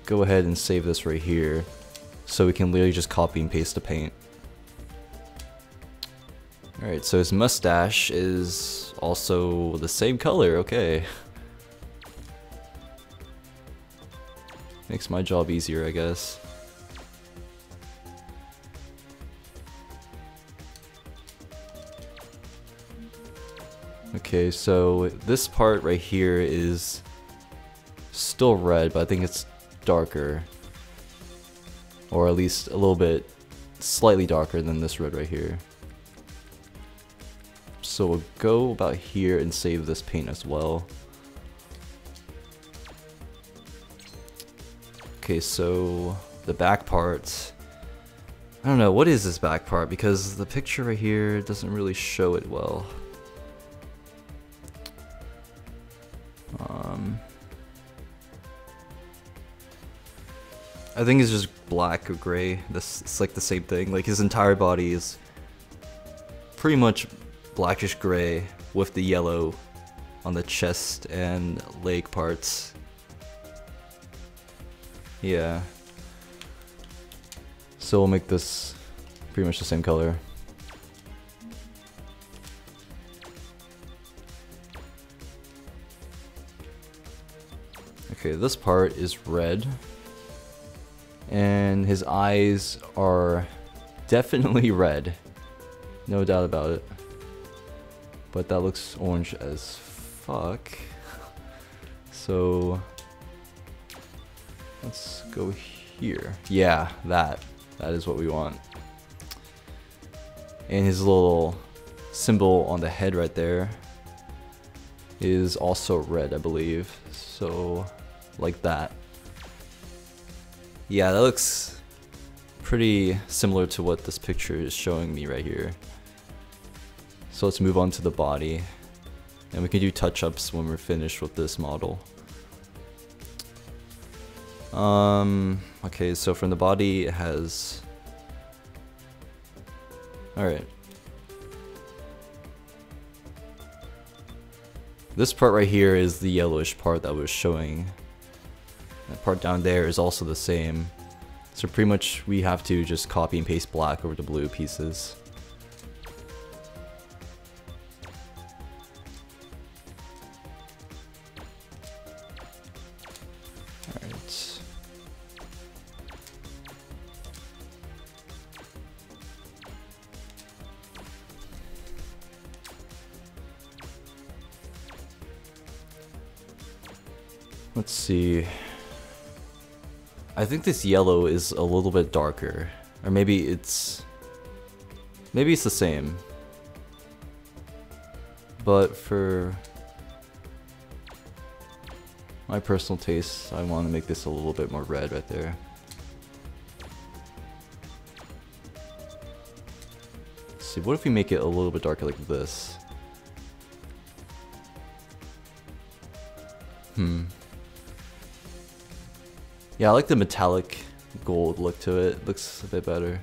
go ahead and save this right here so we can literally just copy and paste the paint. Alright, so his mustache is also the same color, okay. Makes my job easier, I guess. Okay, so this part right here is still red, but I think it's darker. Or at least a little bit, slightly darker than this red right here. So we'll go about here and save this paint as well. Okay, so the back part. I don't know, what is this back part? Because the picture right here doesn't really show it well. I think it's just black or gray. It's like the same thing. Like his entire body is pretty much blackish gray with the yellow on the chest and leg parts. Yeah. So we'll make this pretty much the same color. Okay, this part is red. And his eyes are definitely red. No doubt about it. But that looks orange as fuck. So let's go here. Yeah, that is what we want. And his little symbol on the head right there is also red, I believe. So like that. Yeah, that looks pretty similar to what this picture is showing me right here. So let's move on to the body. And we can do touch-ups when we're finished with this model. Okay, so from the body it has... Alright. This part right here is the yellowish part that was showing. That part down there is also the same. So pretty much we have to just copy and paste black over the blue pieces. Alright. Let's see. I think this yellow is a little bit darker, or maybe it's the same. But for my personal taste, I want to make this a little bit more red right there. Let's see, what if we make it a little bit darker like this? Yeah, I like the metallic gold look to it. Looks a bit better.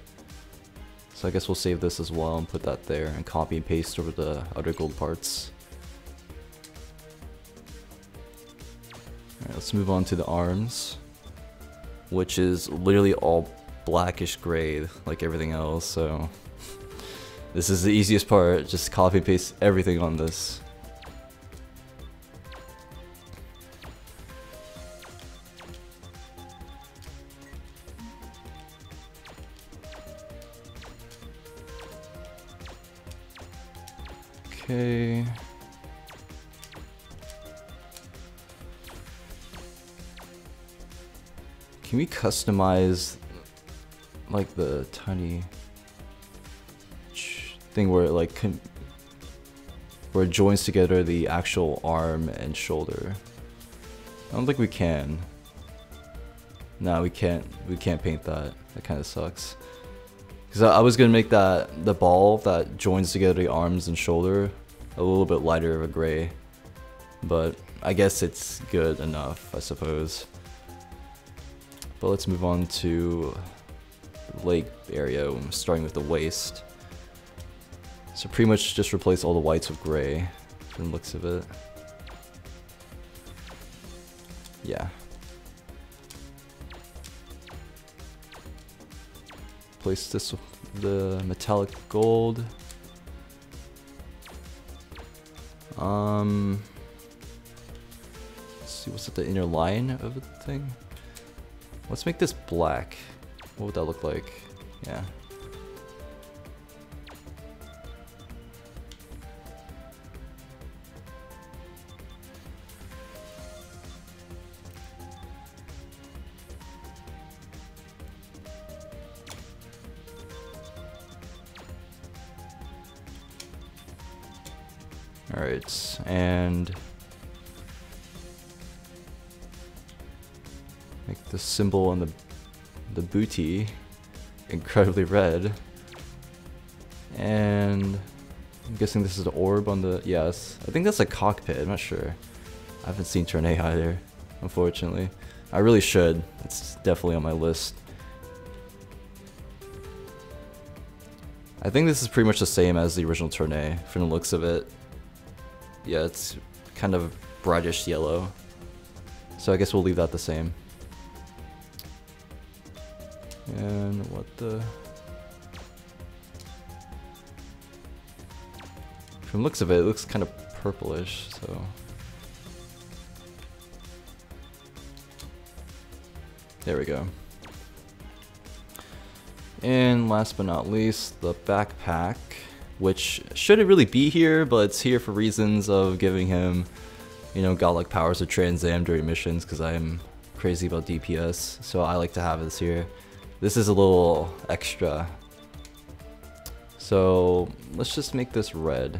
So I guess we'll save this as well and put that there and copy and paste over the other gold parts. Alright, let's move on to the arms, which is literally all blackish gray like everything else, so this is the easiest part. Just copy and paste everything on this. Okay. Can we customize like the tiny thing where it like where it joins together the actual arm and shoulder? I don't think we can. No, we can't paint that. That kind of sucks. Because I was gonna make the ball that joins together the arms and shoulder a little bit lighter of a gray, but I guess it's good enough, I suppose. But let's move on to the leg area, starting with the waist. So pretty much just replace all the whites with gray from the looks of it. Place this with the metallic gold. Let's see, what's at the inner line of the thing? Let's make this black. What would that look like? Yeah. Alright, and make the symbol on the booty incredibly red. And I'm guessing this is the orb on the, yes. I think that's a cockpit, I'm not sure. I haven't seen Turn A either, unfortunately. I really should, it's definitely on my list. I think this is pretty much the same as the original Turn A from the looks of it. Yeah, it's kind of brightish yellow. So I guess we'll leave that the same. And what the... From the looks of it, it looks kind of purplish, so... There we go. And last but not least, the backpack, which shouldn't really be here, but it's here for reasons of giving him, you know, godlike powers of Trans Am during missions, because I'm crazy about DPS, so I like to have this here. This is a little extra. So let's just make this red.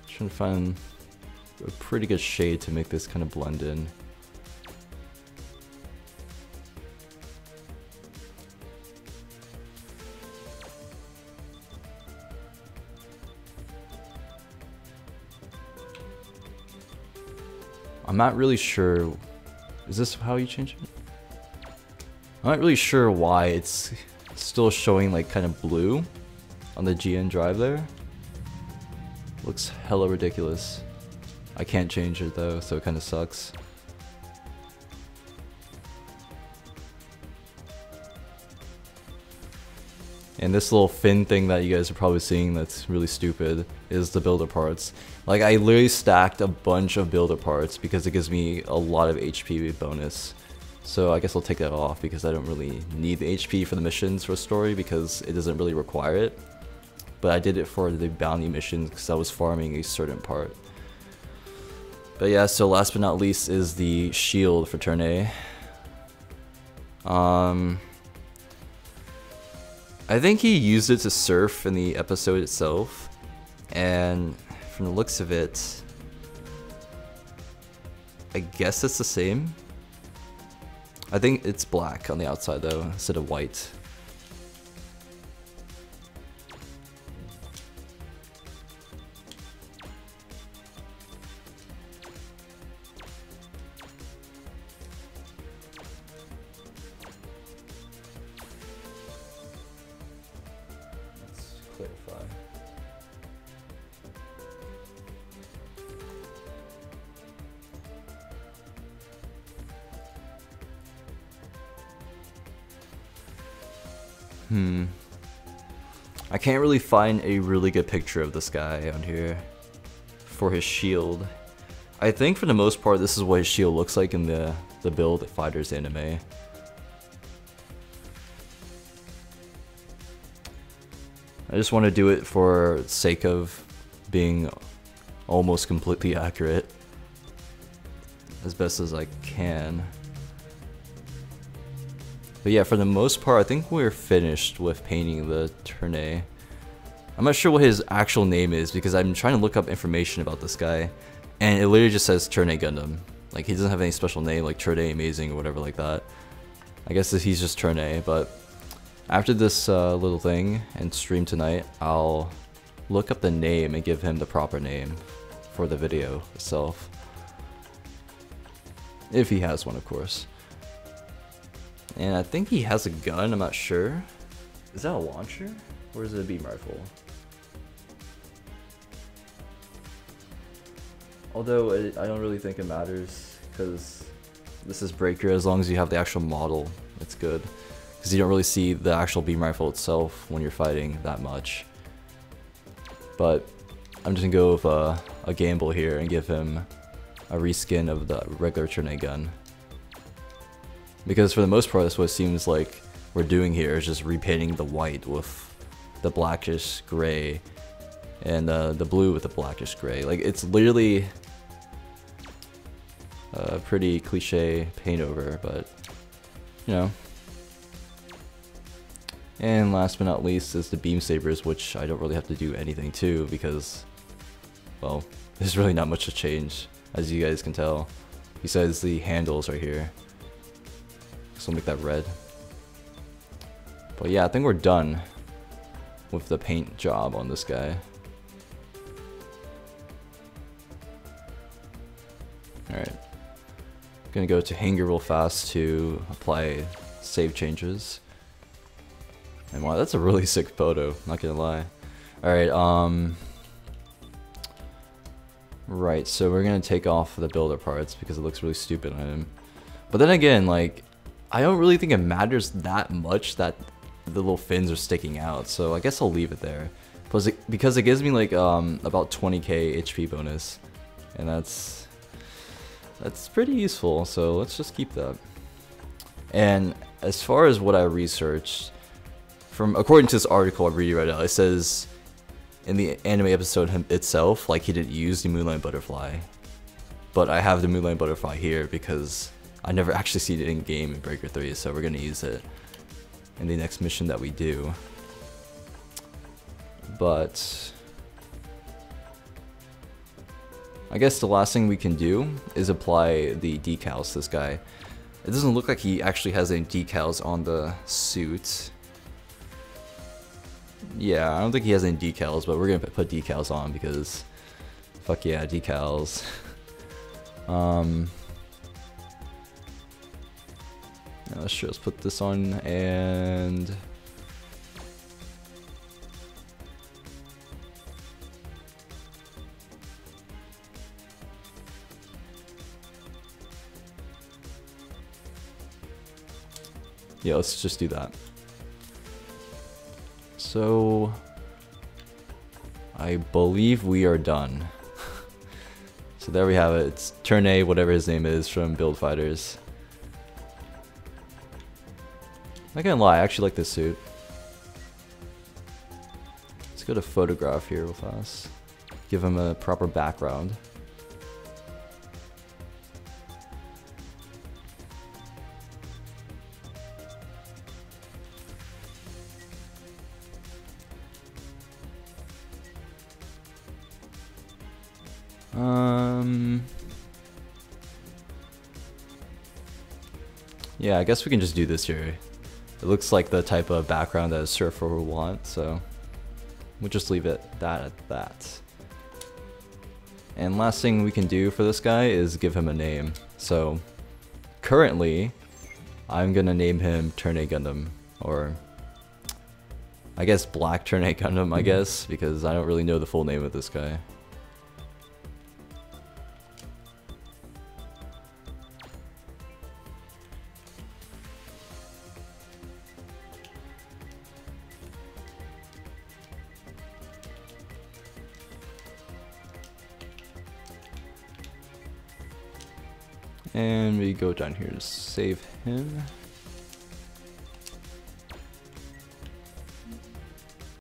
Trying to find a pretty good shade to make this kind of blend in. I'm not really sure. Is this how you change it? I'm not really sure why it's still showing like kind of blue on the GN drive there. Looks hella ridiculous. I can't change it though, so it kind of sucks. And this little fin thing that you guys are probably seeing that's really stupid is the builder parts. Like, I literally stacked a bunch of builder parts because it gives me a lot of HP bonus. So I guess I'll take that off because I don't really need the HP for the missions for a story because it doesn't really require it. But I did it for the bounty missions because I was farming a certain part. But yeah, so last but not least is the shield for Turn A. I think he used it to surf in the episode itself, and from the looks of it, I guess it's the same. I think it's black on the outside though, instead of white. Clarify. I can't really find a really good picture of this guy on here for his shield. I think for the most part this is what his shield looks like in the Build Fighters anime. I just want to do it for sake of being almost completely accurate as best as I can. But yeah, for the most part, I think we're finished with painting the Turn A. I'm not sure what his actual name is because I'm trying to look up information about this guy, and it literally just says Turn A Gundam. Like, he doesn't have any special name like Turn A Amazing or whatever like that. I guess he's just Turn A, but after this little thing and stream tonight, I'll look up the name and give him the proper name for the video itself. If he has one, of course. And I think he has a gun, I'm not sure. Is that a launcher? Or is it a beam rifle? Although I don't really think it matters, because this is Breaker. As long as you have the actual model, it's good. Because you don't really see the actual beam rifle itself when you're fighting that much. But I'm just gonna go with a gamble here and give him a reskin of the regular Ternay gun. Because for the most part, that's what it seems like we're doing here, is just repainting the white with the blackish gray and the blue with the blackish gray. Like, it's literally a pretty cliche paint over, but you know. And last but not least is the beam sabers, which I don't really have to do anything to, because, well, there's really not much to change, as you guys can tell, besides the handles right here. So I'll make that red. But yeah, I think we're done with the paint job on this guy. Alright. Gonna go to Hanger real fast to apply save changes. And wow, that's a really sick photo, not gonna lie. Alright, right, so we're gonna take off the builder parts because it looks really stupid on him. But then again, like, I don't really think it matters that much that the little fins are sticking out, so I guess I'll leave it there. Because it gives me like about 20k HP bonus, and that's pretty useful, so let's just keep that. And as far as what I researched, according to this article I read right now, it says in the anime episode itself, like, he didn't use the Moonlight Butterfly, but I have the Moonlight Butterfly here because I never actually seen it in game in Breaker 3, so we're gonna use it in the next mission that we do. But I guess the last thing we can do is apply the decals to this guy. It doesn't look like he actually has any decals on the suit. Yeah, I don't think he has any decals, but we're gonna put decals on because fuck yeah, decals. Let's put this on and yeah, let's just do that. So I believe we are done. So there we have it. It's Ternay, whatever his name is, from Build Fighters. Not gonna lie, I actually like this suit. Let's go to photograph here real fast. Give him a proper background. Yeah, I guess we can just do this here. It looks like the type of background that a surfer would want, so we'll just leave it at that. And last thing we can do for this guy is give him a name. So currently, I'm gonna name him Ternay Gundam, or I guess Black Ternay Gundam, I guess, because I don't really know the full name of this guy. And we go down here to save him.